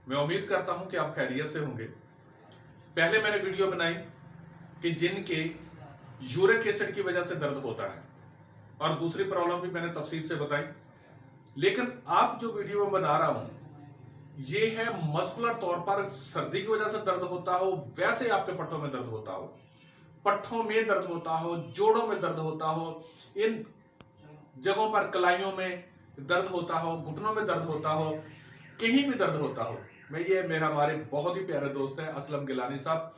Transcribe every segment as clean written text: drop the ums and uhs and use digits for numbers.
मैं उम्मीद करता हूं कि आप खैरियत से होंगे। पहले मैंने वीडियो बनाई कि जिनके यूरिक एसिड की वजह से दर्द होता है, और दूसरी प्रॉब्लम भी मैंने तफसील से बताई। लेकिन आप जो वीडियो में बना रहा हूं ये है मस्कुलर तौर पर सर्दी की वजह से दर्द होता हो, वैसे आपके पट्टों में दर्द होता हो, पट्टों में दर्द होता हो, जोड़ों में दर्द होता हो, इन जगहों पर कलाइयों में दर्द होता हो, घुटनों में दर्द होता हो, कहीं भी दर्द होता हो। मैं ये मेरा हमारे बहुत ही प्यारे दोस्त हैं असलम गिलानी साहब,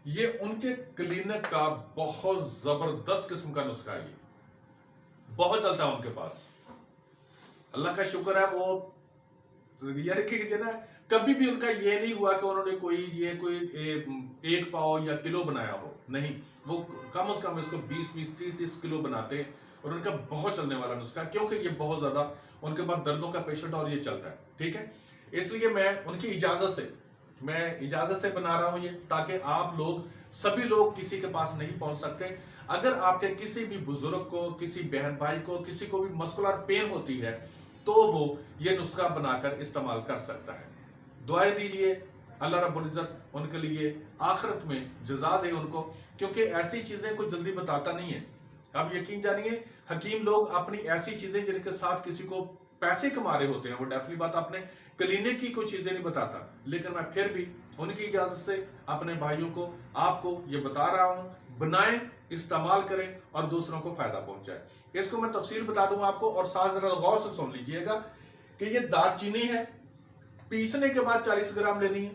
ये उनके क्लिनिक का बहुत जबरदस्त किस्म का नुस्खा है, ये बहुत चलता है उनके पास। अल्लाह का शुक्र है, वो यार कि ना कभी भी उनका ये नहीं हुआ कि उन्होंने कोई एक पाव या किलो बनाया हो, नहीं, वो कम से कम इसको 20-20, 30-30 किलो बनाते हैं। और उनका बहुत चलने वाला नुस्खा, क्योंकि ये बहुत ज्यादा उनके पास दर्दों का पेशेंट और ये चलता है, ठीक है। इसलिए मैं उनकी इजाजत से बना रहा हूं ये, ताकि आप लोग सभी लोग किसी के पास नहीं पहुंच सकते। अगर आपके किसी भी बुजुर्ग को, किसी बहन भाई को, किसी को भी मस्कुलर पेन होती है तो वो ये नुस्खा बनाकर इस्तेमाल कर सकता है। दुआएं दीजिए, अल्लाह रब्बुल इज्जत उनके लिए आखिरत में जज़ा दे उनको, क्योंकि ऐसी चीजें कोई जल्दी बताता नहीं है। अब यकीन जानिए, हकीम लोग अपनी ऐसी चीजें जिनके साथ किसी को पैसे कमा रहे होते हैं, वो डेफिनेटली बात अपने क्लिनिक की कोई चीजें नहीं बताता, लेकिन मैं फिर भी उनकी इजाजत से अपने भाइयों को, आपको ये बता रहा हूं, बनाएं, इस्तेमाल करें और दूसरों को फायदा पहुंचाएं। इसको मैं तफसील बता दूंगा आपको, और साथ जरा गौर से सुन लीजिएगा कि ये दालचीनी है, पीसने के बाद 40 ग्राम लेनी है,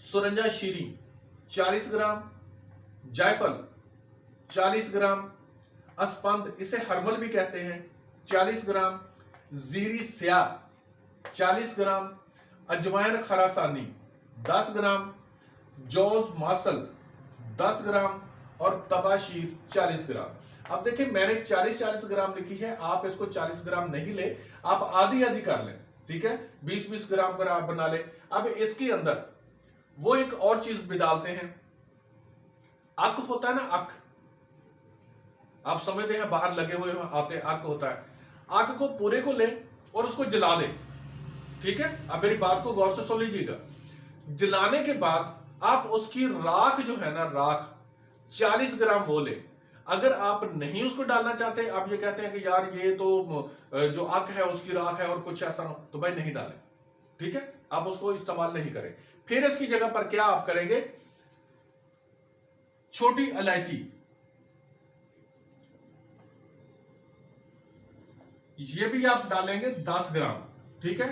सुरंजा शीरी 40 ग्राम, जायफल 40 ग्राम, अस्पंद इसे हर्मल भी कहते हैं 40 ग्राम, जीरी स्याह 40 ग्राम, अजवाइन खरासानी 10 ग्राम, जौज मासल 10 ग्राम और तबाशीर 40 ग्राम। अब देखिए मैंने 40-40 ग्राम लिखी है, आप इसको 40 ग्राम नहीं ले, आप आधी आधी कर लें, ठीक है, 20-20 ग्राम कर आप बना ले। अब इसके अंदर वो एक और चीज भी डालते हैं, अक होता है ना, अक आप समझते हैं, बाहर लगे हुए आते अक होता है, अक को पूरे को लें और उसको जला दें, ठीक है। अब मेरी बात को गौर से सुन लीजिएगा। जलाने के बाद आप उसकी राख जो है ना, राख 40 ग्राम वो ले। अगर आप नहीं उसको डालना चाहते, आप ये कहते हैं कि यार ये तो जो अक है उसकी राख है और कुछ ऐसा ना, तो भाई नहीं डालें, ठीक है, आप उसको इस्तेमाल नहीं करें। फिर इसकी जगह पर क्या आप करेंगे, छोटी इलायची, ये भी आप डालेंगे 10 ग्राम, ठीक है।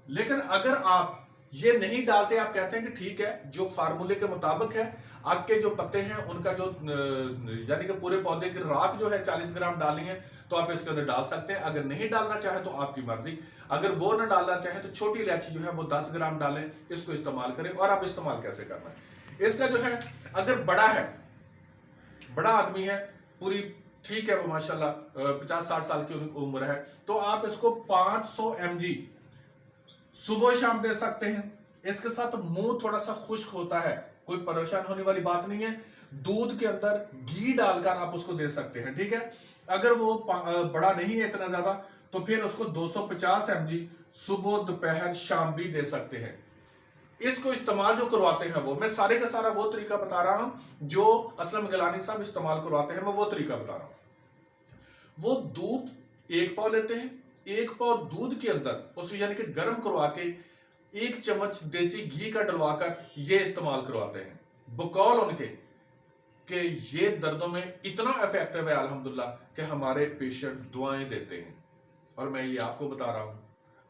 लेकिन अगर आप ये नहीं डालते, आप कहते हैं कि ठीक है, जो फार्मूले के मुताबिक है, आपके जो पत्ते हैं उनका जो यानी कि पूरे पौधे की राख जो है 40 ग्राम डालनी है, तो आप इसके अंदर डाल सकते हैं। अगर नहीं डालना चाहे तो आपकी मर्जी, अगर वो ना डालना चाहे तो छोटी इलायची जो है वो 10 ग्राम डालें, इसको इस्तेमाल करें। और आप इस्तेमाल कैसे करना है इसका जो है, अगर बड़ा है, बड़ा आदमी है, पूरी ठीक है, वो माशाल्लाह 50-60 साल की उम्र है, तो आप इसको 500 mg सुबह शाम दे सकते हैं। इसके साथ मुंह थोड़ा सा खुश्क होता है, कोई परेशान होने वाली बात नहीं है, दूध के अंदर घी डालकर आप उसको दे सकते हैं, ठीक है। अगर वो बड़ा नहीं है इतना ज्यादा, तो फिर उसको 250 mg सुबह दोपहर शाम भी दे सकते हैं। इसको इस्तेमाल जो करवाते हैं वो, मैं सारे का सारा वो तरीका बता रहा हूं जो असलम गिलानी साहब इस्तेमाल करवाते हैं, मैं वो तरीका बता रहा हूं। वो दूध 1 पाव लेते हैं, 1 पाव दूध के अंदर उसे यानी कि गर्म करवा के 1 चम्मच देसी घी का डलवाकर ये इस्तेमाल करवाते हैं। बकौल उनके कि ये दर्दों में इतना इफेक्टिव है अल्हम्दुलिल्लाह कि हमारे पेशेंट दुआएं देते हैं। और मैं ये आपको बता रहा हूं,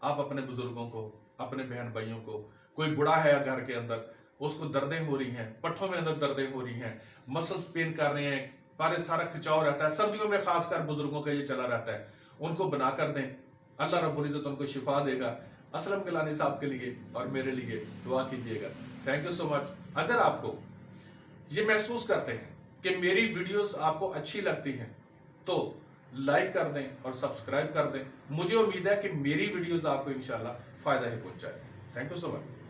आप अपने बुजुर्गों को, अपने बहन भाइयों को, कोई बुढ़ा है घर के अंदर, उसको दर्दें हो रही हैं, पट्टों में अंदर दर्दें हो रही हैं, मसल्स पेन कर रहे हैं, पारे सारा खिंचाव रहता है, सर्दियों में खासकर बुजुर्गों का ये चला रहता है, उनको बनाकर दें, अल्लाह रब्बुल इज्जत उनको शिफा देगा। असलम गिलानी साहब के लिए और मेरे लिए दुआ कीजिएगा। Thank you so much. अगर आपको ये महसूस करते हैं कि मेरी वीडियोस आपको अच्छी लगती हैं तो लाइक कर दें और सब्सक्राइब कर दें। मुझे उम्मीद है कि मेरी वीडियोस आपको इंशाल्लाह फायदा ही पहुंचाए। Thank you so much.